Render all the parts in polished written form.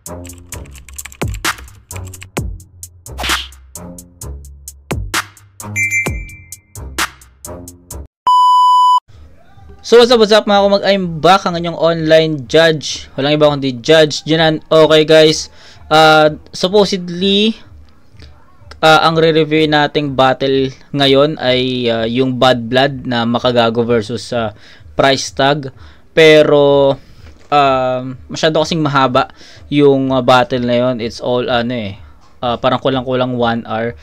So what's up mga kumag, I'm back, ang inyong online judge. Walang iba kundi Judge Jinan. Okay guys, supposedly ang re-review nating battle ngayon ay yung Bad Blood na Makagago versus Price Tag. Pero masyado kasing mahaba yung battle na yun. It's all parang kulang-kulang 1 hour.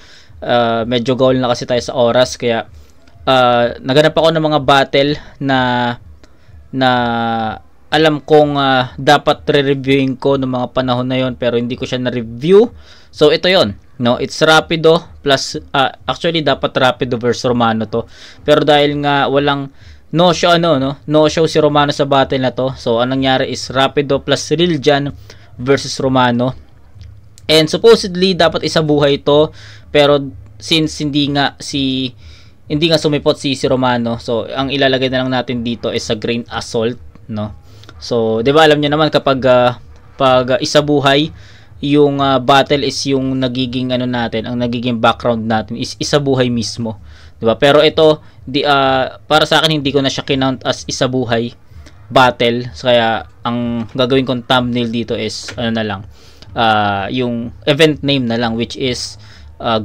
Medyo goal na kasi tayo sa oras, kaya naganap ako ng mga battle na alam kong dapat re-reviewin ko ng mga panahon na yon, pero hindi ko siya na-review. So ito yon, no? It's Rapido plus actually dapat Rapido versus Romano to, pero dahil nga walang no show si Romano sa battle na to, so anong nangyari is Rapido plus Riljan versus Romano. And supposedly dapat isa buhay to, pero since hindi nga sumipot si Romano, so ang ilalagay na lang natin dito is sa Grain Assault, no? So 'di ba alam niyo naman kapag pag isa buhay yung battle is yung nagiging natin, ang nagiging background natin is isa buhay mismo, 'di ba? Pero ito para sa akin hindi ko na siya kinount as isa buhay battle, so kaya ang gagawin kong thumbnail dito is yung event name na lang, which is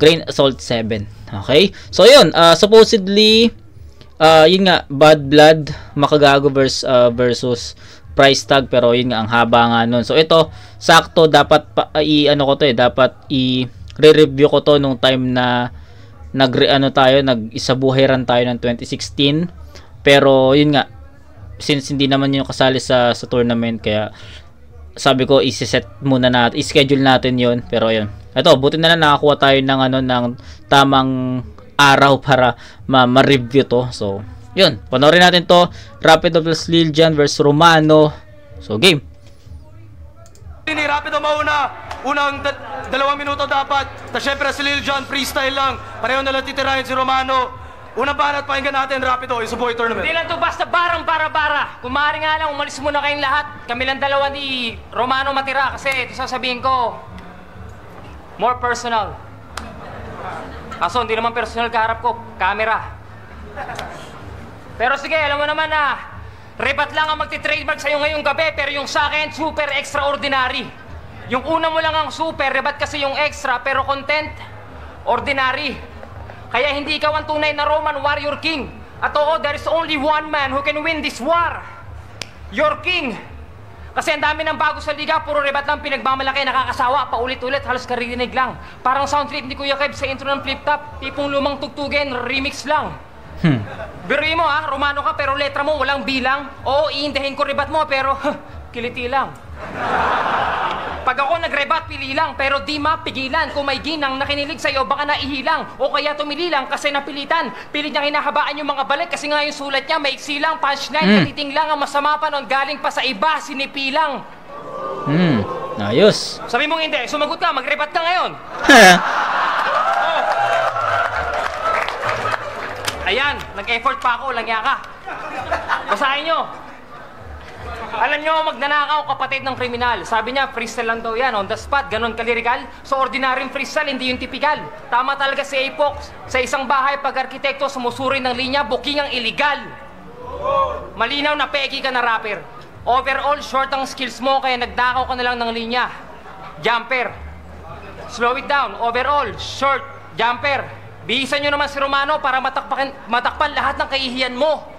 Grain Assault 7. Okay? So yun, supposedly yun nga, Bad Blood Makagago versus Price Tag, pero yun nga, ang haba nga nun. So ito, sakto dapat dapat i-review ko to nung time na nag-isabuhay run tayo ng 2016. Pero yun nga, since hindi naman yung kasali sa tournament, kaya sabi ko i-set muna natin, i-schedule natin yon. Pero yun, ito, buti na lang nakakuha tayo ng tamang araw para ma-review to. So yun, panoorin natin to. Rapido plus Riljan versus Romano. So game. Ni Rapido mauna, unang 2 minuto dapat. Ta syempre si Riljan freestyle lang, pareho na lang titirahin si Romano. Unang banat, pakinggan natin Rapido, yung Suboy Tournament. Hindi lang to basta barang para-para. Kung maaari nga lang, umalis muna kayong lahat. Kami lang dalawa ni Romano matira, kasi ito sasabihin ko, more personal. Kaso hindi naman personal kaharap ko, camera. Pero sige, alam mo naman na rebat lang ang magti-trademark sa'yo ngayong gabi, pero yung sa akin, super extraordinary. Yung una mo lang ang super, rebat kasi yung extra, pero content, ordinary. Kaya hindi ikaw ang tunay na Roman warrior king. At oo, there is only one man who can win this war. Your king. Kasi ang dami ng bago sa liga, puro rebat lang pinagmamalaki, nakakasawa, paulit-ulit, halos karirinig lang. Parang sound trip ni Kuya Kev sa intro ng Flip Top, tipong lumang tugtugin, remix lang. Biruin mo Romano ka pero letra mo walang bilang. Oo, iindahin ko rebat mo pero kiliti lang. Pag ako nagrebat, pili lang, pero di mapigilan. Kung may ginang nakinilig sa'yo, baka naihilang. O kaya tumili lang kasi napilitan. Pilit niyang hinahabaan yung mga balik kasi nga yung sulat niya maiksi lang, punchline, kaliting lang. Ang masama pa nun, galing pa sa iba, sinipilang. Ayos. Sabi mong hindi, sumagot ka, magrebat ka ngayon. Ayan, nag-effort pa ako, langya ka. Basahin nyo. Alam nyo, magnanakaw kapatid ng kriminal. Sabi niya, freestyle lang daw yan, on the spot, ganon kalirikal. So ordinaryong freestyle, hindi yung typical. Tama talaga si Apox. Sa isang bahay, pag-arkitekto, sumusuri ng linya, booking ang illegal. Malinaw na peki ka na rapper. Overall, short ang skills mo, kaya nagdakaw ka na lang ng linya. Jumper. Slow it down. Overall, short, jumper. Bihisan nyo naman si Romano para matakpan lahat ng kaihiyan mo.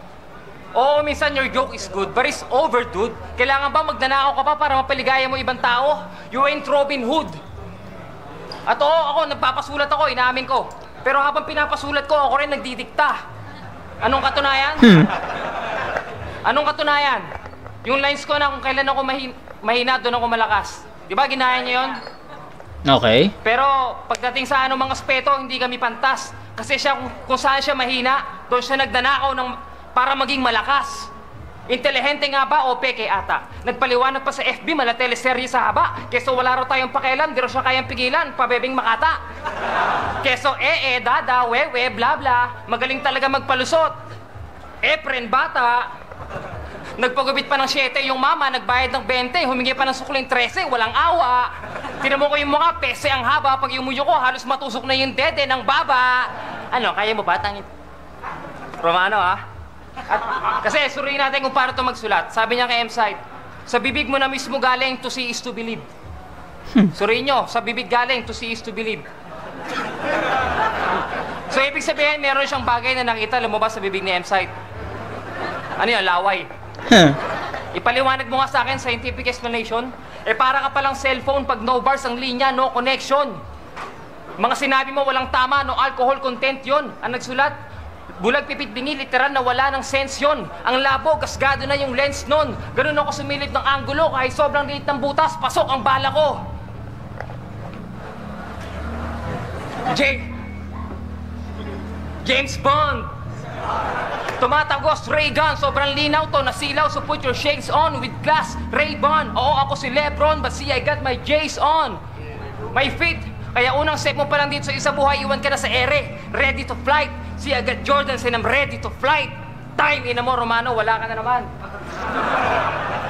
Oo, minsan your joke is good, but it's over, dude. Kailangan ba magnanakaw ka pa para mapaligaya mo ibang tao? You ain't Robin Hood. At oo, ako, nagpapasulat ako, inaamin ko. Pero habang pinapasulat ko, ako rin nagdidikta. Anong katunayan? Anong katunayan? Yung lines ko na kung kailan ako mahina, doon ako malakas. Di ba, ginaya niyo yun? Okay. Pero pagdating sa mga aspeto, hindi kami pantas. Kasi siya, kung saan siya mahina, doon siya nagdanakaw para maging malakas. Intelihente nga ba o peke ata? Nagpaliwanag pa sa FB, mala teleserye sa haba. Keso wala raw tayong pakialam, di raw siya kayang pigilan, pabebing makata. Keso dada, wewe, bla bla. Magaling talaga magpalusot. Pren bata. Nagpagupit pa ng 7 yung mama, nagbayad ng 20, humingi pa ng sukling 13, walang awa. Tinan mo ko yung mga pese ang haba, pag umuyo ko, halos matusok na yung dede ng baba. Ano, kaya mo ba? Tangit. Romano, ha? At, kasi suriin natin kung paano ito magsulat. Sabi niya kay M-Site, sa bibig mo na mismo galing, to see is to believe. Suriin nyo, sa bibig galing, to see is to believe. So, ibig sabihin, meron siyang bagay na nakita, lumabas sa bibig ni M-Site. Ano yun, laway? Ipaliwanag mo nga sa akin, scientific explanation. Eh, para ka palang cellphone pag no bars ang linya, no connection. Mga sinabi mo, walang tama, no alcohol content yon. Ang nagsulat, bulag pipit bingi, literal na wala ng sense yon. Ang labo, gasgado na yung lens nun. Ganun ako sumilip ng anggulo, kahit sobrang liit ng butas, pasok ang bala ko. James Bond. Tumatagos, ray gun, sobrang linaw to, nasilaw, so put your shades on with glass, Ray-Ban. Oo, ako si Lebron, but see, I got my J's on. My feet, kaya unang step mo pa lang dito sa isa buhay, iwan ka na sa ere, ready to flight. See, I got Jordans and I'm ready to flight. Time, ina mo, Romano, wala ka na naman.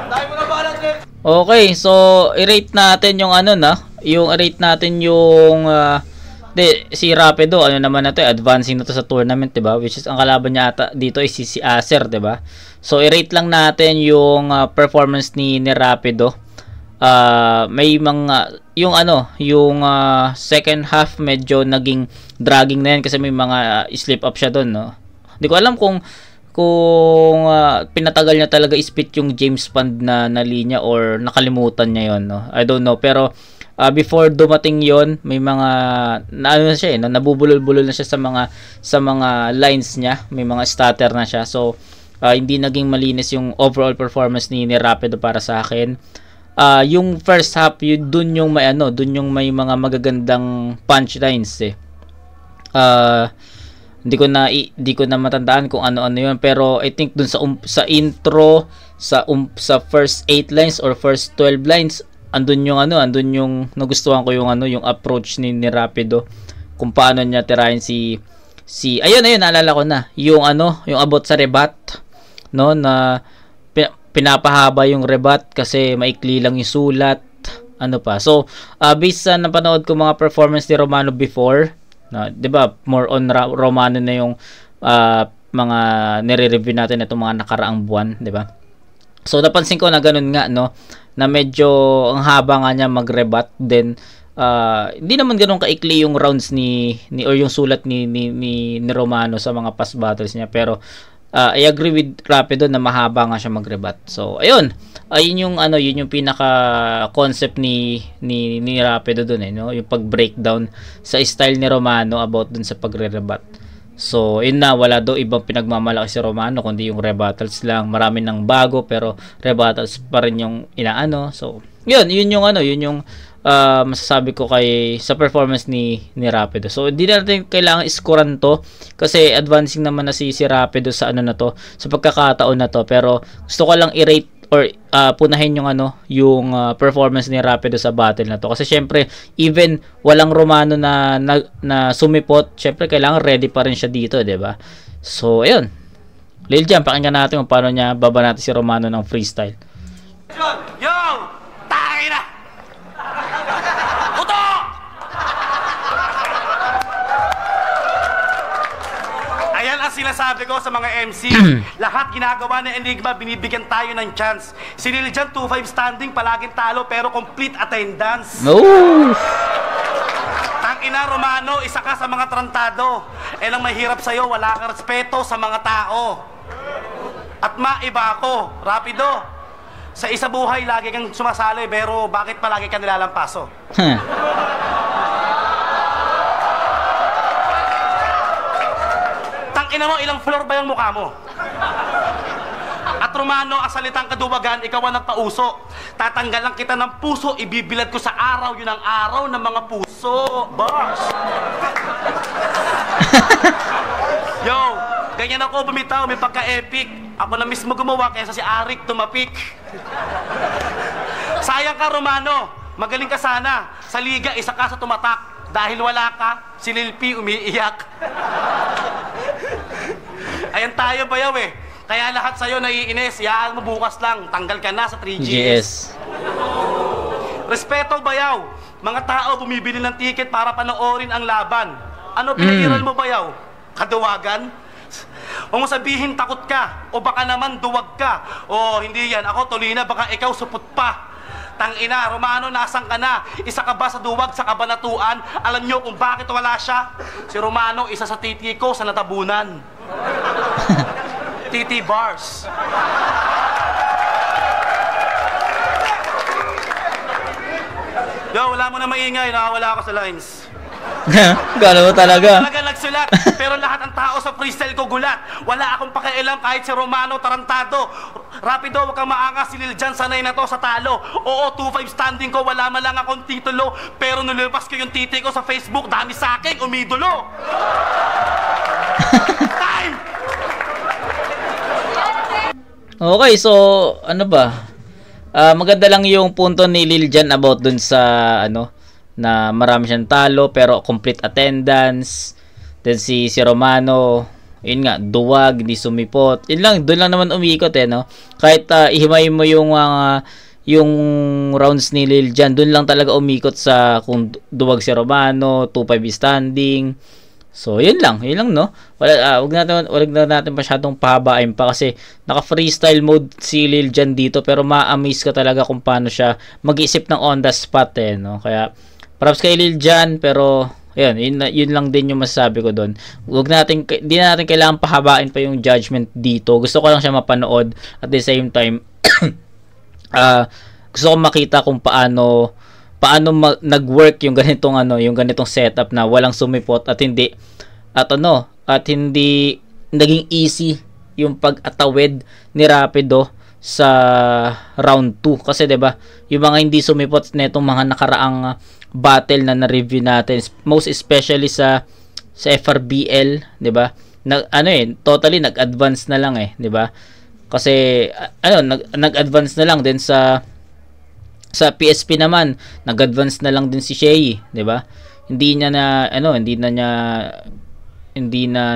Dahil mo na balance, Lev. Okay, so i-rate natin yung ano na, yung i-rate natin yung si Rapido, ano naman na to, advancing na to sa tournament, 'di ba? Which is ang kalaban niya ata dito is si Acer, 'di ba? So i-rate lang natin yung performance ni Rapido. May mga yung ano, yung second half medyo naging dragging na yan kasi may mga slip up siya doon, no. Hindi ko alam kung pinatagal niya talaga ispit yung James Bond na linya or nakalimutan niya yon, no. I don't know, pero before dumating yon, may mga ano na siya, no, nabubulol-bulol na siya sa mga lines niya, may mga stutter na siya. So hindi naging malinis yung overall performance ni Rapido para sa akin. Yung first half, dun yung may mga magagandang punchlines eh. Hindi ko na matandaan kung ano-ano yun, pero I think dun sa intro, sa first 8 lines or first 12 lines, andun yung nagustuhan ko yung approach ni Rapido, kung paano niya tirahin si ayun naalala ko na yung about sa rebat, no, na pinapahaba yung rebat kasi maikli lang yung sulat, ano pa. So based sa napanood ko mga performance ni Romano before, na 'di ba, more on Romano na yung mga nire-review natin itong mga nakaraang buwan, 'di ba? So napansin ko na ganun nga, no, na medyo ang haba nga niya mag-rebat, then hindi naman ganun kaikli yung rounds ni or yung sulat ni Romano sa mga past battles niya, pero I agree with Rapido na mahaba nga siya mag-rebat. So ayun, yun yung pinaka concept ni Rapido dun, no, yung pag-breakdown sa style ni Romano about dun sa pagre-rebat. So, yun na, wala daw ibang pinagmamalaki si Romano kundi yung rebuttals lang. Marami nang bago pero rebuttals pa rin yung inaano. So, yun yung masasabi ko sa performance ni Rapido. So, hindi natin kailangan iskoran to kasi advancing naman na si Rapido sa sa pagkakataon na to. Pero gusto ko lang i-rate or punahin yung performance ni Rapido sa battle na to, kasi syempre even walang Romano na sumipot, syempre kailangan ready pa rin siya dito, 'di ba? So ayun, Lil Jam, pakinggan natin kung paano niya babanatan si Romano ng freestyle. Yo! Tayo na! Puto! Ayan ang sinasabi ko sa mga MC. Lahat ginagawa ng Enigma, binibigyan tayo ng chance. Si Lil Jan, 2-5 standing, palaging talo, pero complete attendance. No! Tangina, Romano, isa ka sa mga trantado. Ang mahirap sa'yo, wala kang respeto sa mga tao. At maiba ako, Rapido. Sa isa buhay, lagi kang sumasali, pero bakit palagi ka nilalampaso? Tangina mo, ilang floor ba yung mukha mo? At Romano, ang salitang kaduwagan, ikaw ang nagpauso. Tatanggalan kita ng puso, ibibilad ko sa araw, yun ang araw ng mga puso. Bars! Yo, ganyan ako bumitaw, may pagka-epic. Ako na mismo gumawa kaysa si Arik tumapik. Sayang ka, Romano. Magaling ka sana. Sa liga, isa ka sa tumatak. Dahil wala ka, si Lil P umiiyak. Ayan tayo, bayaw eh. Kaya lahat sa'yo naiinis, yaan mo bukas lang, tanggal ka na sa 3GS. GS. Respeto, bayaw. Mga tao bumibili ng ticket para panoorin ang laban. Ano pinairal mo, bayaw? Kaduwagan? Huwag mo sabihin takot ka, o baka naman duwag ka. O hindi yan, ako Tolina, baka ikaw supot pa. Tangina, Romano, nasan ka na? Isa ka ba sa duwag sa kabanatuan? Alam nyo kung bakit wala siya? Si Romano, isa sa titi ko sa natabunan. Titi bars. Yo, wala mo na maingay, nakawala ako sa lines. Gano'n talaga. Talaga nagsulat, pero lahat ng tao sa freestyle ko gulat. Wala akong pakialam kahit si Romano tarantado. Rapido, wag kang maangas, si Lil Jon sanay na to sa talo. Oo, 2-5 standing ko, wala man lang akong titulo. Pero nulupas ko yung titi ko sa Facebook, dami sa akin, umidolo. Time! Okay, so ano ba? Maganda lang yung punto ni Lil Jon about dun sa ano na marami siyang talo pero complete attendance. Then si Romano, yun nga, duwag, di sumipot. Yun lang, doon lang naman umiikot no. Kahit ihimay mo yung rounds ni Lil Jon, doon lang talaga umikot sa kung duwag si Romano, 2-5 standing. So, yun lang no. Wag na natin masyadong pahabain pa kasi naka-freestyle mode si Lil Jon dito pero ma-amaze ka talaga kung paano siya mag-isip ng on the spot no. Kaya props kay Lil Jon pero yun lang din yung masasabi ko doon. Hindi na natin kailangan pahabain pa yung judgment dito. Gusto ko lang siya mapanood at the same time gusto ko makita kung paano nag-work yung ganitong setup na walang sumipot at hindi naging easy yung pag-atawid ni Rapido sa round 2 kasi 'di ba yung mga hindi sumipot netong mga nakaraang battle na na-review natin, most especially sa FRBL, 'di ba? Totally nag-advance na lang 'di ba? Kasi nag-advance na lang din sa PSP naman, nag-advance na lang din si Shay, 'di ba? Hindi na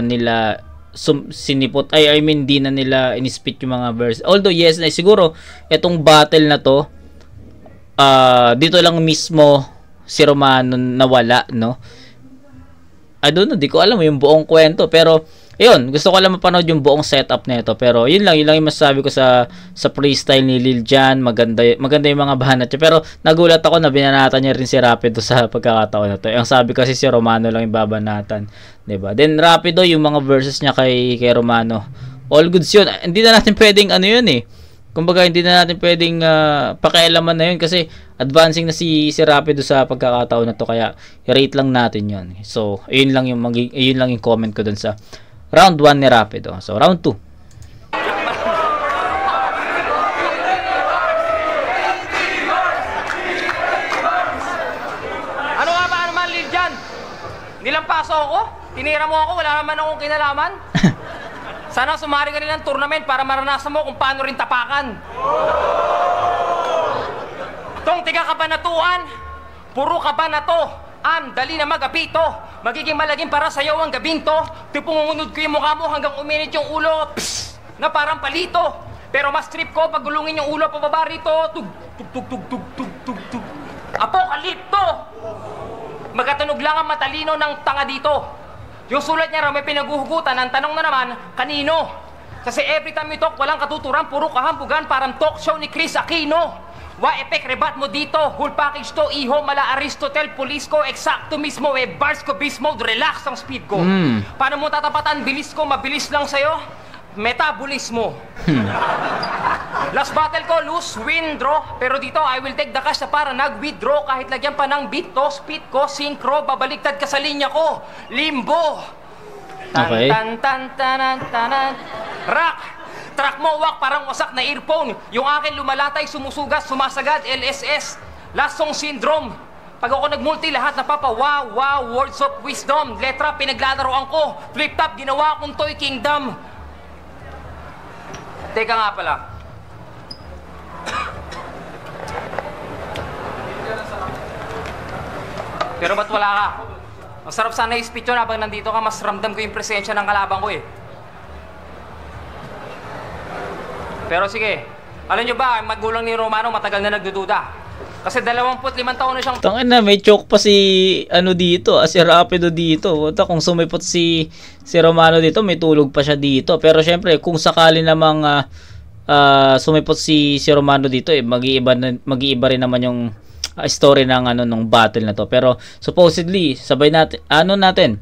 nila sinipot hindi na nila inispit yung mga verse. Although yes, siguro etong battle na to dito lang mismo si Romano nawala, no? I don't know, di ko alam yung buong kwento pero ayun, gusto ko lang mapanood yung buong setup nito pero yun lang yung masasabi ko sa freestyle ni Lil Jon. Maganda yung mga banat niya pero nagulat ako na binanatan niya rin si Rapido sa pagkakataon na to. Ang sabi kasi si Romano lang yung babanatan, 'di ba? Then Rapido yung mga verses niya kay Romano, all goods yun. Hindi na natin pwedeng kumbaga hindi na natin pwedeng pakialaman na yun kasi advancing na si Rapido sa pagkakataon na to kaya i-rate lang natin yun. So ayun lang yung comment ko dun sa round 1 ni Rapido. So round 2. Ano nga ba naman, Lil Jon? Nilampaso ako? Tinira mo ako? Wala naman akong kinalaman? Sana sumari ka rin ng tournament para maranasan mo kung paano rin tapakan. Tong tiga kabanatuan, puro kabanato, dali na mag-apito. Magiging malaging para sa'yo ang gabing to. Tipungunod ko yung mukha mo hanggang uminit yung ulo, na parang palito. Pero mas trip ko pag gulungin yung ulo pababa rito. Tug, tug, tug, tug, tug, tug, tug, tug. Apokalipto! Magkatunog lang ang matalino ng tanga dito. Yung sulat niya raw may pinaguhugutan, ang tanong na naman, kanino? Kasi every time you talk, walang katuturan, puro kahampugan, parang talk show ni Chris Aquino. Wa-epek, rebat mo dito, whole package to, iho, mala Aristotle, police ko, eksakto mismo, bars ko, beast mode, relax ang speed ko. Paano mo tatapatan, bilis ko, mabilis lang sa'yo? Metabolismo. Last battle ko, lose, win, draw. Pero dito, I will take the cash na para nag-withdraw. Kahit lagyan pa ng beat to, speed ko, synchro, babaliktad ka sa linya ko. Limbo. Okay. Tan. Rock. Track mo, wak, parang wasak na earphone. Yung akin lumalatay, sumusugas, sumasagad, LSS. Last song syndrome. Pag ako nag-multi, lahat napapa-wow, words of wisdom. Letra, pinaglalaroan ko. Flip-top, ginawa akong toy kingdom. Teka nga pala. Pero ba't wala ka? Ang sarap sana i-speech yun habang nandito ka, mas ramdam ko yung presensya ng kalaban ko eh. Pero sige, alam nyo ba, ang magulang ni Romano matagal na nagdududa. Kasi 25 taon na siyang... Tangin na, may choke pa si ano dito, si Rapido dito. Puta, kung sumipot si Romano dito, may tulog pa siya dito. Pero syempre, kung sakali namang sumipot si Romano dito, mag-iiba rin naman yung story ng nung battle na to. Pero supposedly, sabay natin,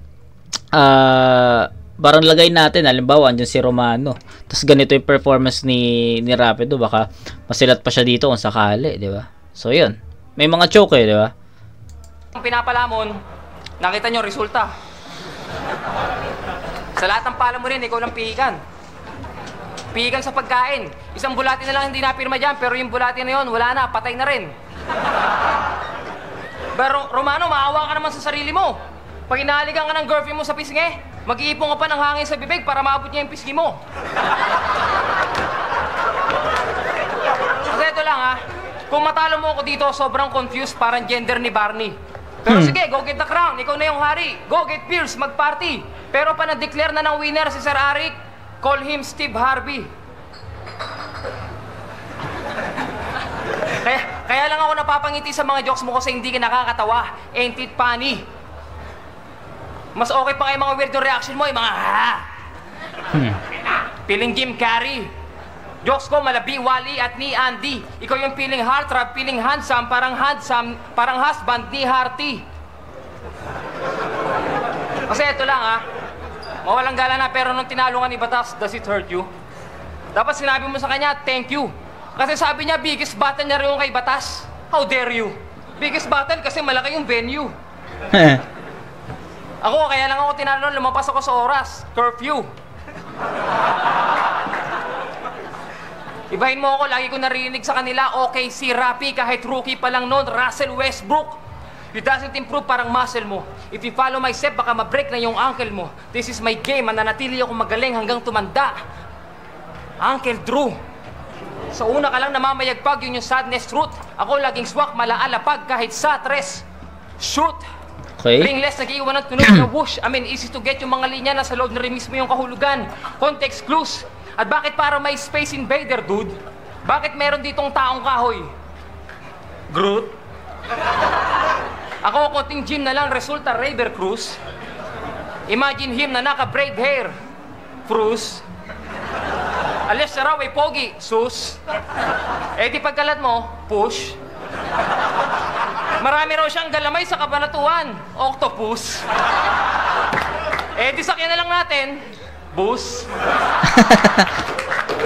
parang lagay natin, halimbawa, andyan si Romano. Tapos ganito yung performance ni Rapido, baka masilat pa siya dito kung sakali, di ba? So, yun. May mga choke di ba? Ang pinapalamon, nakita nyo, resulta. Sa lahat ng pala mo rin, ikaw lang pihikan. Pihikan sa pagkain. Isang bulati na lang hindi napirma dyan, pero yung bulati na yun, wala na, patay na rin. Pero, Romano, maawa ka naman sa sarili mo. Pag inahalikan ka ng girlfriend mo sa pisngi, mag-iipon ka pa ng hangin sa bibig para maabot niya yung pisngi mo. Kasi ito lang kung matalo mo ako dito, sobrang confused, parang gender ni Barney. Pero sige, go get the crown, ikaw na yung hari. Go get Pierce, mag-party. Pero pa na-declare na ng winner si Sir Arik, call him Steve Harvey. Kaya lang ako napapangiti sa mga jokes mo kasi hindi ka nakakatawa. Ain't it funny? Mas okay pa kayo mga weirdo reaction mo, yung mga Feeling Jim Carrey. Jokes ko, malabi, Wally at ni Andy. Ikaw yung feeling heartthrob, feeling handsome, parang husband ni Harty. Kasi ito lang mawalang gala na, pero nung tinalo nga ni Batas, does it hurt you? Dapat sinabi mo sa kanya, thank you. Kasi sabi niya, biggest battle niya rin yung kay Batas. How dare you? Biggest battle kasi malaki yung venue. Ako, kaya lang ako tinalo, lumampas ako sa oras. Curfew. Ibahin mo ako, lagi ko narinig sa kanila, okay, si Rapi, kahit rookie pa lang noon, Russell Westbrook. You doesn't improve, parang muscle mo. If you follow my step, baka ma-break na yung ankle mo. This is my game, mananatili ako magaling hanggang tumanda. Uncle Drew. Sa una ka lang namamayagpag, yun yung sadness truth. Ako laging swak, malaalapag, kahit sa tres. Shoot. Okay. Ringless, nag-iwan ng tunog na whoosh. I mean, easy to get yung mga linya, nasa loob na rin mismo yung kahulugan. Context clues. At bakit para may Space Invader, dude? Bakit meron ditong taong kahoy? Groot? Ako, konting gym na lang, resulta Raver Cruz. Imagine him na naka-braid hair. Cruz. Alis na raw ay pogi. Sus. Eh di pagkalat mo, push. Marami raw siyang galamay sa kabanatuan. Octopus. Eh di sakyan na lang natin. Bus.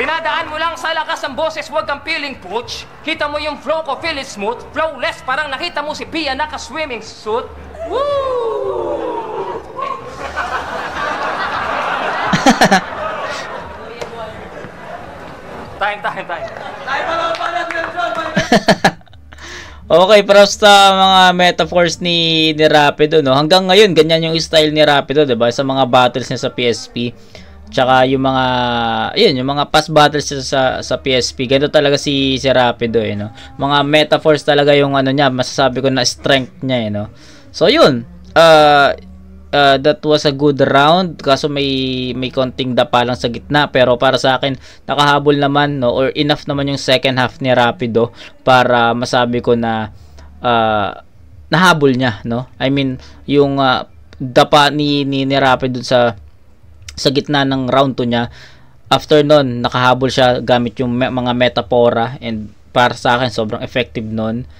Dinadaan mo lang sa lakas ng boses, huwag kang feeling putsch. Kita mo yung flow ko, feel it smooth. Flowless, parang nakita mo si Pia naka-swimming suit. Woo! Time. Okay, props sa mga metaphors ni Rapido, no? Hanggang ngayon, ganyan yung style ni Rapido, diba? Sa mga battles niya sa PSP. Tsaka yung mga, yung mga past battles sa PSP. Ganito talaga si Rapido, no? Mga metaphors talaga yung niya, masasabi ko na strength niya, no? So, yun. That was a good round, kaso may konting dapa lang sa gitna, pero para sa akin nakahabol naman, no, or enough naman yung second half ni Rapido para masabi ko na nahabol niya, no. I mean yung dapa ni Rapido sa gitna ng round 2 niya, after nun nakahabol siya gamit yung mga metapora, and para sa akin sobrang effective nun.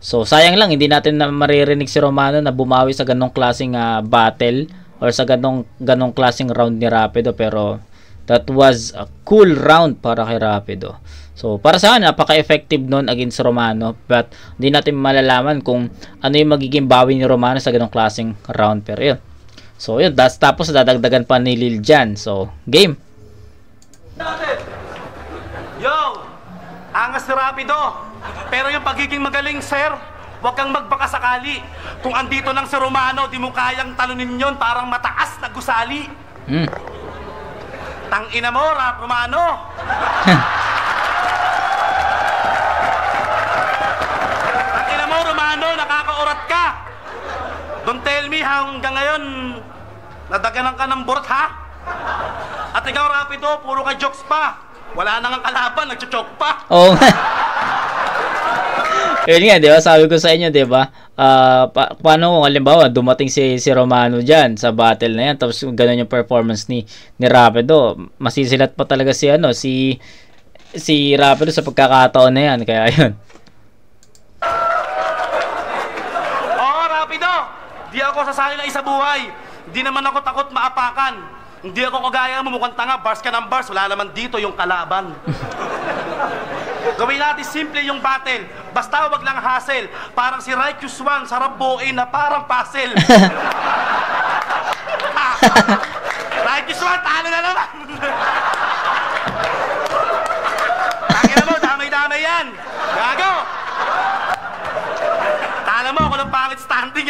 So, sayang lang, hindi natin na maririnig si Romano na bumawi sa ganong klaseng battle or sa ganong klaseng round ni Rapido. Pero, that was a cool round para kay Rapido. So, para sa akin, napaka-effective nun against Romano. But, hindi natin malalaman kung ano yung magiging bawi ni Romano sa ganong klaseng round. Pero, yun. So, yun. Tapos, dadagdagan pa ni Lil Jan. So, game. Yo! Angas si Rapido! Pero yung pagiging magaling, sir, huwag kang magbakasakali. Kung andito lang si Romano, di mo kayang talunin yon, parang mataas na gusali. Tangina mo, Romano! Tangina mo, Romano, nakakaurat ka! Don't tell me hanggang ngayon, nadaganan ka ng burot, ha? At ikaw, Rapido, puro ka jokes pa. Wala nang ang kalaban, nagcho-choke pa. Oo nga. Yun nga, di ba? Sabi ko sa inyo, di ba? Paano kung halimbawa dumating si Romano dyan sa battle na yan, tapos ganun yung performance ni Rapido, masisilat pa talaga si Rapido sa pagkakataon na yan. Kaya yun. Oo, Rapido! Di ako sasali na isa buhay. Hindi naman ako takot maapakan. Hindi ako kagaya mo, mukhang tanga, bars ka ng bars, wala naman dito yung kalaban. Gawin natin simple yung battle. Basta wag lang hassle. Parang si Righteous One, sarap buuin na parang puzzle. Righteous One, talo na naman. Tangina mo, damay-damay yan. Gago. Talo mo, ako ng pangit standing.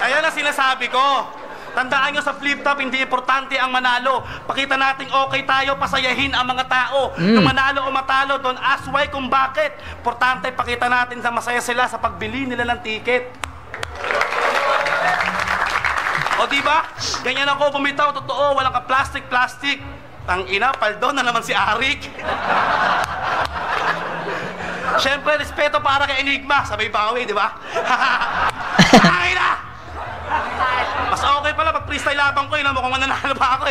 Ayan ang sinasabi ko. Tandaan nyo sa flip-top, hindi importante ang manalo. Pakita natin okay tayo, pasayahin ang mga tao. Yung manalo o matalo, don't ask why kung bakit. Importante, pakita natin na masaya sila sa pagbili nila ng ticket. O diba? Ganyan ako bumitaw, totoo, walang ka plastic. Tangina, paldo na naman si Arik. Siyempre, respeto para kay Enigma. Sabay bawi, diba? Tangina! Mas okay pala pag freestyle labang ko, mukhang mananalo pa ako.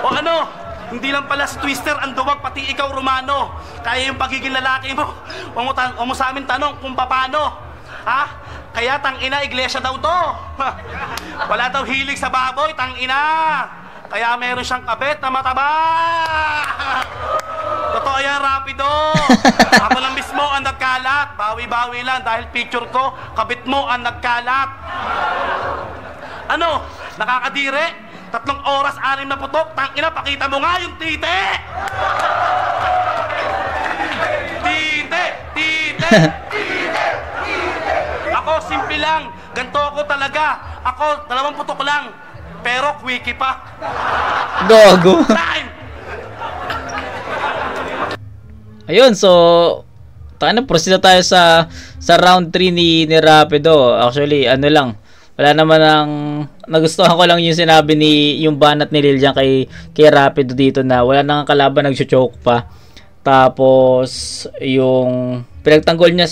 O ano, hindi lang pala si Twister ang duwag, pati ikaw, Romano. Kaya yung pagiging lalaki mo, huwag mo sa amin tanong kung paano. Ha? Kaya tangina, iglesia daw to. Wala daw hilig sa baboy, tangina. Kaya meron siyang kabet na mataba. Totoo yan, Rapido. Ako lang mismo ang nagkalat. Bawi-bawi lang dahil picture ko, kabit mo ang nagkalat. Ano? Nakakadire? 3 oras, 6 na putok. Tangina, pakita mo nga yung tite. Tite. Ako, simple lang. Ganto ako talaga. Ako, 2 putok lang. Pero quickie pa. Gogo. Time! Ayun, so proceed na tayo sa round 3 ni Rapido. Actually, ano lang, wala naman nagustuhan ko lang yung sinabi yung banat ni Lilian kay Rapido dito na wala nang kalaban, nag-choke pa. Tapos yung pinagtanggol niya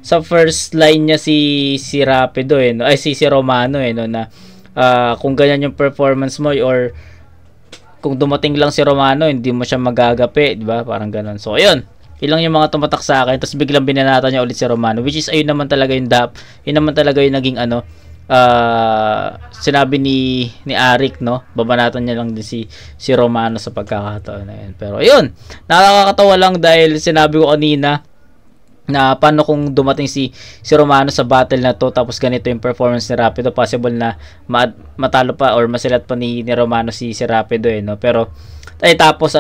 sa first line niya si Rapido si Romano no, na kung ganyan yung performance mo or kung dumating lang si Romano hindi mo siya magagapi, di ba? Parang ganoon. So ayun, ilang yung mga tumatak sa akin, tapos biglang binanata niya ulit si Romano, which is ayun naman talaga yung naging sinabi ni Arik, no? Babanatan niya lang din si Romano sa pagkakataon na yun. Pero ayun, nakakatawa lang dahil sinabi ko kanina na paano kung dumating si Romano sa battle na to tapos ganito yung performance ni Rapido, possible na matalo pa or masilat pa ni Romano si Rapido no? Pero tapos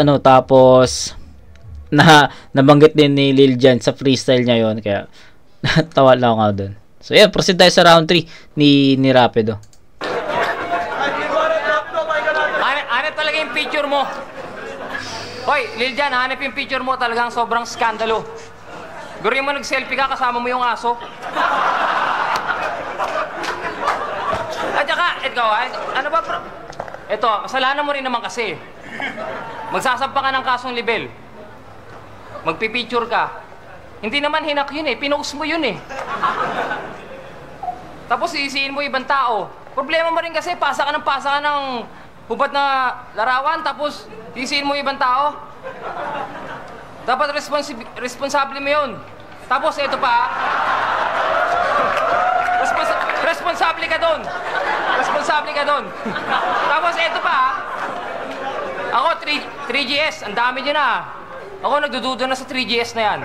nabanggit din ni Lil Jan sa freestyle niya yon, kaya tawa lang ako doon. So yeah, proceed tayo sa round 3 ni Rapido. Hanap talaga yung picture mo. Hoy, Lil Jan, hanap yung picture mo, talagang sobrang skandalo. Gurin mo nag-selfie ka, kasama mo yung aso. At saka, ikaw, ano ba? Ito, kasalanan mo rin naman kasi. Magsasampa ka ng kasong libel. Magpipicture ka. Hindi naman hinak yun pinost mo yun Tapos iisiin mo ibang tao. Problema mo rin kasi, pasa ka ng hubad na larawan, tapos iisiin mo ibang tao. Dapat responsable mo yun. Tapos ito pa, responsable ka doon. Tapos ito pa, ako 3GS, ang dami dyan Ako nagdududo na sa 3GS na yan.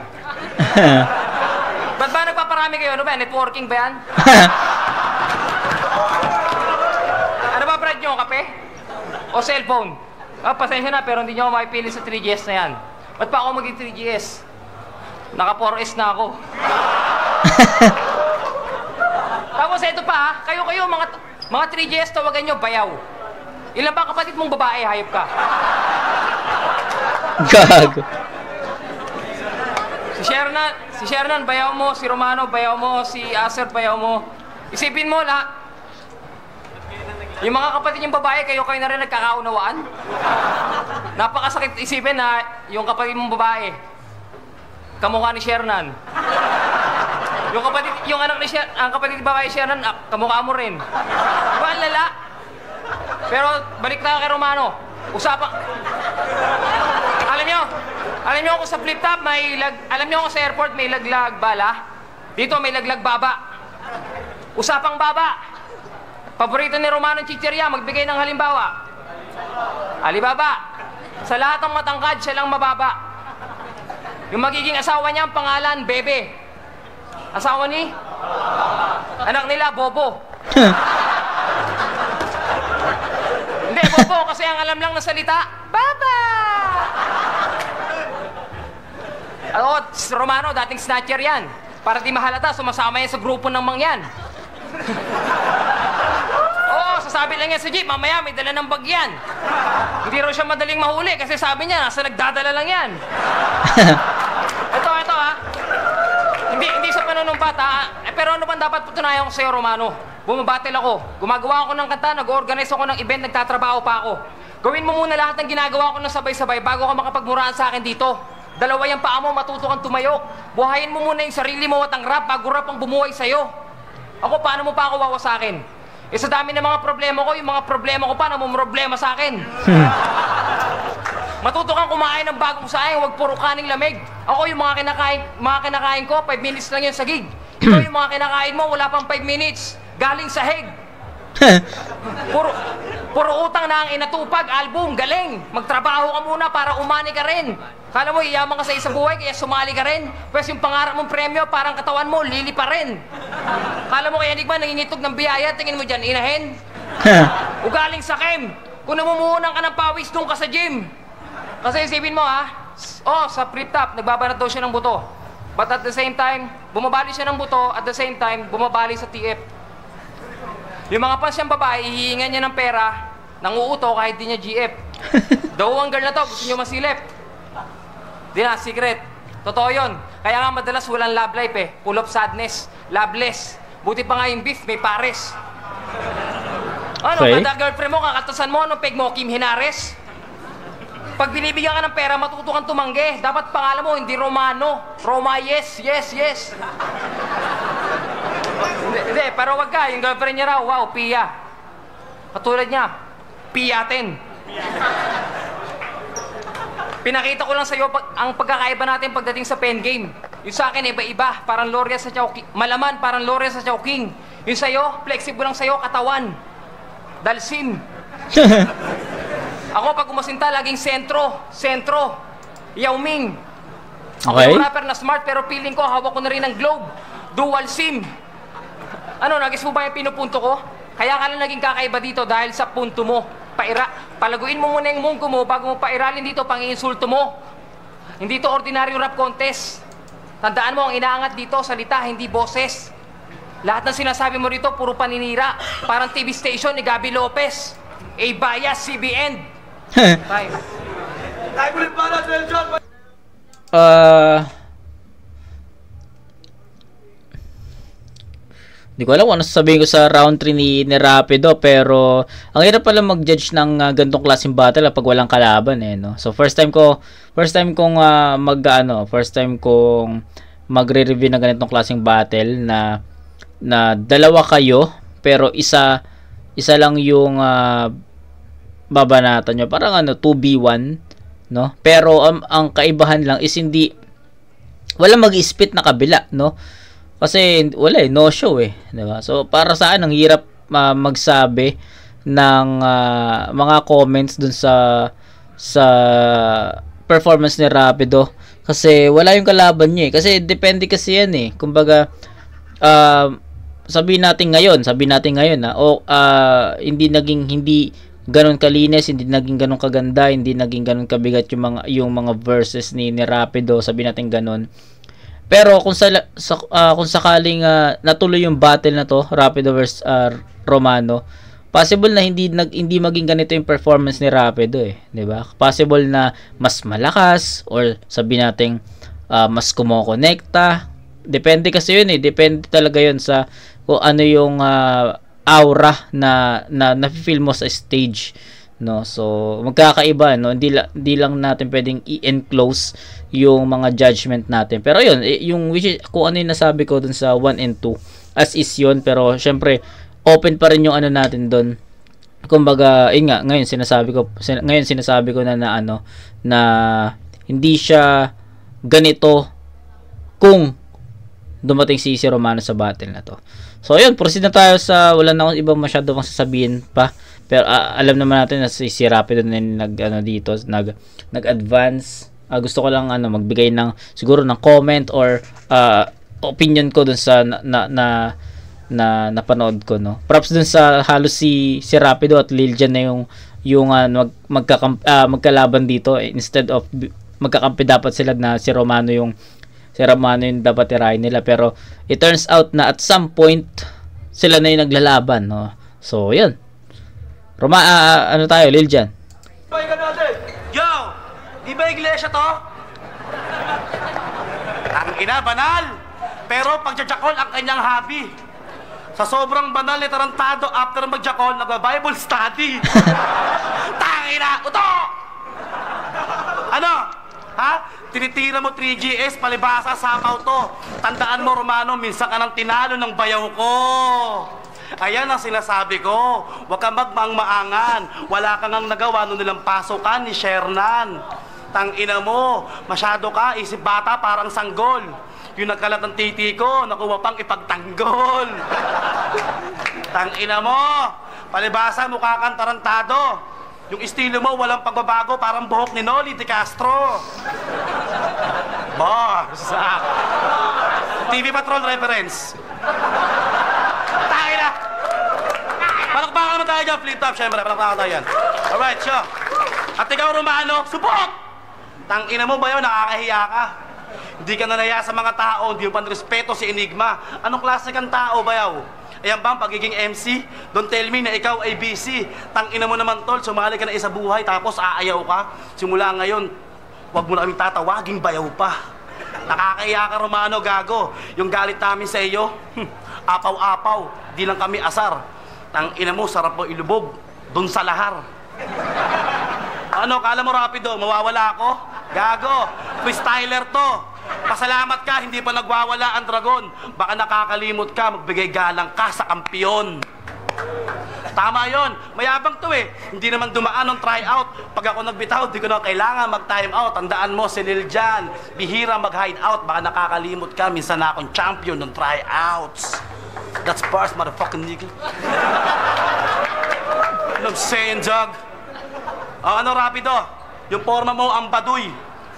Ba't ba nagpaparami kayo? Ano ba? Networking ba yan? Ano ba, Brad nyo? Kape? O cellphone? Pasensya na, pero hindi nyo ako makipili sa 3GS na yan. Ba't pa ako maging 3GS? Naka 4S na ako. Tapos ito pa kayo mga 3GS, tawagan nyo, bayaw. Ilan ba kapatid mong babae, hayop ka? Gago. Si Si Shernan, bayaw mo. Si Romano, bayaw mo. Si Acer, bayaw mo. Isipin mo, yung mga kapatid yung babae, kayo na rin nagkakaunawaan. Napakasakit isipin na yung kapatid mong babae, kamukha ni Shernan. Yung anak ni Shernan, ang kapatid ni babae Shernan, kamukha mo rin. Diba, ang lala? Pero balik na kay Romano. Alam nyo kung sa flip top alam nyo kung sa airport may laglag bala? Dito may laglag baba. Usapang baba. Paborito ni Romano ng chichirya, magbigay ng halimbawa. Alibaba. Sa lahat ng matangkad, siya lang mababa. Yung magiging asawa niya, ang pangalan, Bebe. Asawa ni? Anak nila, Bobo. Hindi, Bobo, kasi ang alam lang na salita, Baba! Romano, dating snatcher yan. Para di mahalata, sumasama yan sa grupo ng mangyan. Oo, sasabi lang yan sa jeep, mamaya may dala ng bag yan. Hindi raw siya madaling mahuli kasi sabi niya, nasa nagdadala lang yan. Ito ha. Hindi sa panunumpat ha. Pero ano bang dapat patunayan ko sa'yo, Romano? Bumabattle ako. Gumagawa ako ng kanta, nag-organize ako ng event, nagtatrabaho pa ako. Gawin mo muna lahat ng ginagawa ko ng sabay-sabay bago ka makapagmuraan sa akin dito. Dalawa yung paa mo, matuto kang tumayo. Buhayin mo muna yung sarili mo at ang rap bago rap ang bumuhay sa'yo. Ako, paano mo pa ako wawasakin? Sa dami ng mga problema ko, yung mga problema ko, paano mo problema sa akin? Matuto kang kumain ng bagong saing, huwag puro kaning lamig. Ako, yung mga kinakain ko, 5 minutes lang yun sa gig. Ito yung mga kinakain mo, wala pang 5 minutes. Galing sa hig. Puro utang na ang inatupag, album, galing. Magtrabaho ka muna para umani ka rin. Kala mo, iyaman ka sa isang buhay, kaya sumali ka rin. Pwes yung pangarap mong premyo, parang katawan mo, lili pa rin. Kala mo kaya Enigma, nangingitog ng biyaya, tingin mo dyan, inahin. Ugaling sakim. Kung namumuhunan ka ng pawis, doon ka sa gym. Kasi isipin mo sa prep top, nagbabanat daw siya ng buto. But at the same time, bumabali siya ng buto, at the same time, bumabali sa TF. Yung mga fans siyang babae, hihingan niya ng pera, nanguuto kahit di niya GF. Daw ang girl na to, gusto niyo masilip. Di na, secret. Totoo yun. Kaya nga madalas walang love life full of sadness, loveless. Buti pa nga yung beef, may pares. Ano, Okay. kada girlfriend mo, kakatasan mo, ano, peg mo, Kim Hinares? Pag binibigyan ka ng pera, matuto kang tumanggi. Dapat pangalan mo, hindi Romano. Roma, yes. Hindi, pero wag ka. Yung girlfriend niya raw, wow, Pia. Katulad niya, Piatin. Pinakita ko lang sa'yo ang pagkakaiba natin pagdating sa pen game. Yung sa akin, iba-iba. Parang Loria sa Chowking. Malaman, parang Loria sa Chowking. Yung sa'yo, flexible lang sa'yo, katawan. Dalsin. Ako, pag umasinta, laging sentro. Yao Ming. Ako Okay. yung rapper na smart, pero feeling ko, hawak ko na rin ng globe. Dual SIM. Ano, nagis mo ba yung pinupunto ko? Kaya ka lang naging kakaiba dito dahil sa punto mo. Palaguin mo muna yung munggo mo bago mo pairalin dito, pang-iinsulto mo. Hindi to ordinaryong rap contest. Tandaan mo, ang inaangat dito, salita, hindi boses. Lahat ng sinasabi mo rito, puro paninira. Parang TV station ni Gabi Lopez. A-bias, CBN. Time. Time ulit para, Lil Jon. Hindi ko alam kung ano sasabihin ko sa round 3 ni Rapido, pero ang hirap pala mag-judge ng ganitong klaseng battle pag walang kalaban no. So first time kong magre-review ng ganitong klaseng battle na dalawa kayo pero isa lang yung babanatan nyo. Parang 2v1 no. Pero ang kaibahan lang is wala mag-spit na kabila no. Kasi wala no show diba? So para saan ang hirap magsabi ng mga comments dun sa performance ni Rapido kasi wala yung kalaban niya kasi depende kasi yan kumbaga sabihin natin ngayon hindi ganun kalinis, hindi naging ganun kaganda, hindi naging ganun kabigat yung mga verses ni Rapido, sabihin natin ganun. Pero kung sakaling natuloy yung battle na to, Rapido versus Romano, possible na hindi maging ganito yung performance ni Rapido 'di ba? Possible na mas malakas or sabihin natin mas kumokonekta. Depende kasi yun depende talaga yun sa kung ano yung aura na na-feel mo sa stage, no? So magkakaiba, no? Hindi lang natin pwedeng i-enclose yung mga judgment natin. Pero yun, yung kung ano yung nasabi ko dun sa 1 and 2 as is yun, pero syempre open pa rin yung ano natin dun. Kumbaga, ngayon sinasabi ko na hindi siya ganito kung dumating si Romano sa battle na to. So ayun, proceed na tayo sa, wala na akong ibang masyado pang sasabihin pa. Pero alam naman natin na si Rapido na nag-advance. Gusto ko lang magbigay ng siguro ng comment or opinion ko dun sa na napanood ko, no. Props dun sa halos si Rapido at Liljan na yung magkalaban dito, instead of magkakampi dapat sila na si Romano yung dapat tirahin nila, pero it turns out na at some point sila na yung naglalaban, no. So yun, ano tayo, Liljan? Yo, di ba iglesia to? Ang ina, banal. Pero pagjajakol ang kanyang hobby. Sa sobrang banal ni tarantado, after magjakol, nagba-Bible study. Tangina, uto! Ano? Ha? Tinitira mo 3GS, palibasa, sapaw to. Tandaan mo, Romano, minsan ka nang tinalo ng bayaw ko. Ayan ang sinasabi ko. Huwag kang magmangmaangan. Wala kang ang nagawa nung nilang pasukan ni Shernan. Tangina mo, masyado ka, isip bata parang sanggol. Yung nagkalat ng titi ko, nakuha pang ipagtanggol. Tangina mo, palibasa, mukha kang tarantado. Yung estilo mo, walang pagbabago, parang buhok ni Noli de Castro. Barsak. TV Patrol reference. Tangina. Palakpakan mo tayo dyan, flip top, syempre, palakpakan tayo yan. Alright, sure. At ikaw, Romano, subok! Tangina mo ba yun, nakakahiya ka? Hindi ka nanaya sa mga tao, hindi mo panrespeto si Enigma. Anong klase kang tao, bayaw? Ayan ba ang pagiging MC? Don't tell me na ikaw ay busy. Tangina mo naman, tol, sumali ka na isa buhay, tapos aayaw ka. Simula ngayon, wag mo na kaming tatawaging bayaw pa. Nakakahiya ka, Romano, gago. Yung galit namin sa iyo, apaw-apaw, di lang kami asar. Tangina mo, sarap mo ilubog, dun sa lahar. Ano, kala mo Rapido, mawawala ako? Gago, freestyler to. Pasalamat ka, hindi pa nagwawala ang dragon. Baka nakakalimot ka, magbigay galang ka sa kampiyon. Tama yon, mayabang to Hindi naman dumaan ng tryout. Pag ako nagbitaw, di ko na kailangan mag-time out. Tandaan mo, si Liljan, bihira mag-hide out. Baka nakakalimot ka, minsan na akong champion ng tryouts. That's bars, motherfucking nigga. Ano I'm saying, Jug? Ano, Rapido? Yung forma mo, ang baduy.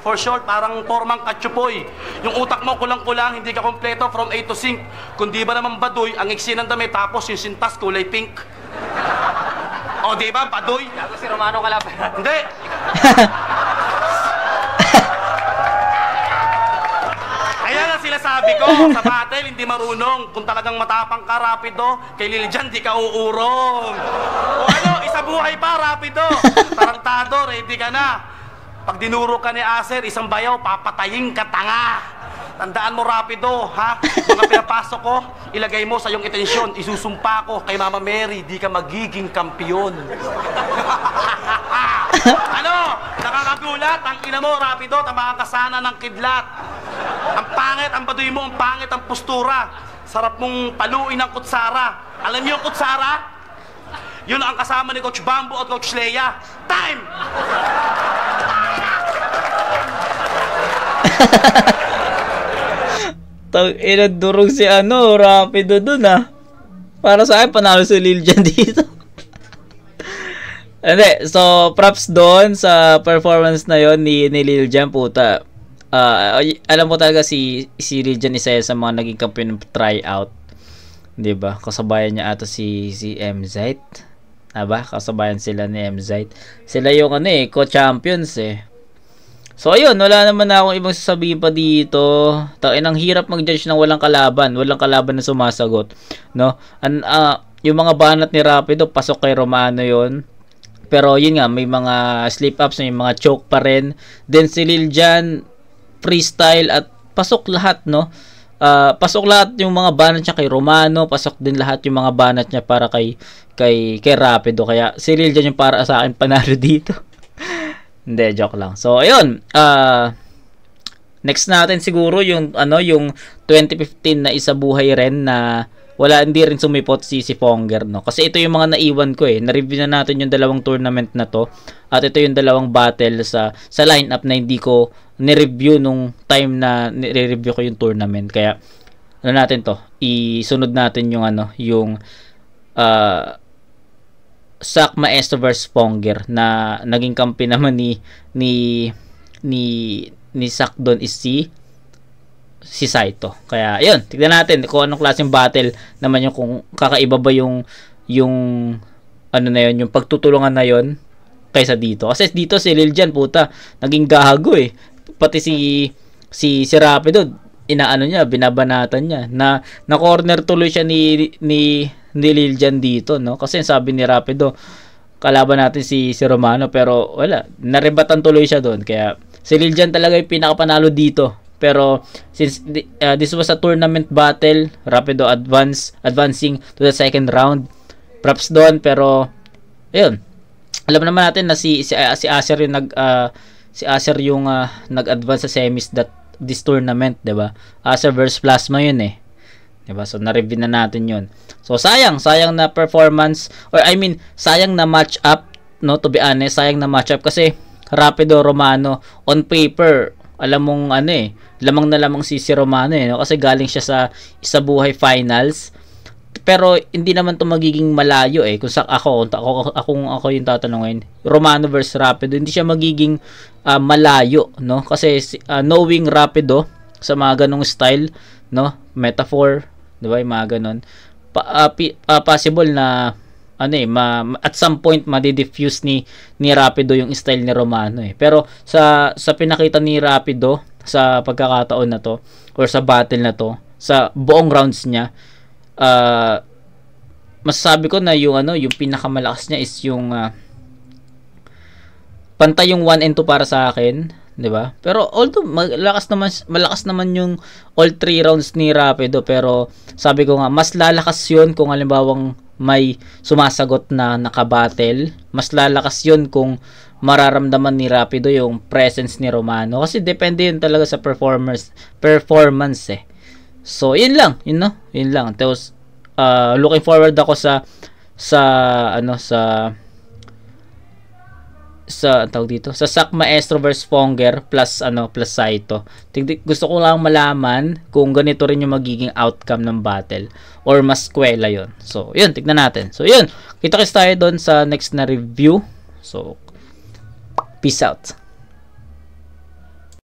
For short, parang formang katsupoy. Yung utak mo kulang-kulang, hindi ka kompleto from A to Z. Kung di ba naman baduy, ang iksi ng dami, tapos yung sintas kulay pink. O, di ba, baduy? Gago si Romano kalaban. Hindi. Ayan ang sila sabi ko, sa battle, hindi marunong. Kung talagang matapang ka, Rapido, kay Liljan, di ka uurong. O ano, isa buhay pa, Rapido. Tarantado, ready ka na. Pag dinuro ka ni Acer, isang bayaw, papatayin ka, tanga. Tandaan mo, Rapido, ha? Mga pinapasok ko, ilagay mo sa iyong itensyon, isusumpa ko kay Mama Mary, di ka magiging kampiyon. Ano? Nakakagulat? Ang ina mo, Rapido, tamaan ka sana ng kidlat. Ang pangit, ang baduy mo, ang pangit, ang postura. Sarap mong paluin ng kutsara. Alam niyo yung kutsara? Yun ang kasama ni Coach Bambo at Coach Leia. Time! Inadurog si Rapido dun Para sa akin, panalo si Liljan dito. Hindi, so props doon sa performance na yon ni Liljan, puta. Alam mo talaga si Liljan isa sa mga naging kampiyon ng tryout. 'Di ba? Kasabayan niya ata si MZite. Kasabayan sila ni MZite. Sila yung co-champions So ayun, wala naman na akong ibang sasabihin pa dito. Ang hirap mag-judge ng walang kalaban na sumasagot, no? Yung mga banat ni Rapido pasok kay Romano yon. Pero yun nga, may mga slip ups, may mga choke pa rin. Then si Liljan freestyle at pasok lahat, no? Pasok lahat yung mga banat niya kay Romano, pasok din lahat yung mga banat niya para kay Rapido. Kaya si Liljan yung para sa akin panalo dito. Hindi, joke lang. So ayun, next natin siguro yung yung 2015 na isa buhay rin na hindi rin sumipot si Fonger, no? Kasi ito yung mga naiwan ko na-review na natin yung dalawang tournament na to. At ito yung dalawang battle sa lineup na hindi ko ni-review nung time na ni-review ko yung tournament. Kaya natin to, isunod natin yung yung Sak Maestro vs Fonger na naging kampi naman ni Sak doon is si Saito. Kaya yun, tignan natin kung anong klaseng battle naman yung, kung kakaiba ba yung na yun, yung pagtutulungan na yun kaysa dito. Kasi dito si Liljan, puta, naging gago pati si Rapido, niya, binabanatan niya. Na corner tuloy siya ni Liljan dito, no? Kasi sabi ni Rapido, kalaban natin si Romano, pero wala, narebatan tuloy siya doon. Kaya si Liljan talaga yung pinakapanalo dito. Pero since this was a tournament battle, Rapido advancing to the second round. Props doon, pero ayun. Alam naman natin na si Acer yung nag-advance sa semis this tournament, 'di ba? Acer versus Plasma yun 'Di ba? So na-review na natin 'yun. So sayang na performance, or I mean sayang na match up, no, to be honest, sayang na match up kasi Rapido Romano on paper, alam mong lamang na lamang si Romano no? Kasi galing siya sa isa buhay finals. Pero hindi naman to magiging malayo kung ako yung tatanungin, Romano versus Rapido, hindi siya magiging malayo, no? Kasi knowing Rapido sa mga ganong style, no, metaphor, 'di ba, yung mga ganon, possible na at some point madi-diffuse ni Rapido yung style ni Romano Pero sa pinakita ni Rapido sa pagkakataon na to, or sa battle na to, sa buong rounds niya, masasabi ko na yung yung pinakamalakas niya is yung pantay yung 1 and 2 para sa akin, 'di ba? Pero although malakas naman yung all 3 rounds ni Rapido, pero sabi ko nga mas lalakas 'yun kung halimbawang may sumasagot na nakabattle. Mas lalakas 'yun kung mararamdaman ni Rapido yung presence ni Romano, kasi depende yun talaga sa performance So, yun lang. Tapos, looking forward ako sa tawag dito, sa Sak Maestro vs Fonger plus Saito. Gusto ko lang malaman kung ganito rin yung magiging outcome ng battle or mas kwela yon. So, yun, tignan natin. So, yun. Kita-kits tayo doon sa next na review. So, peace out.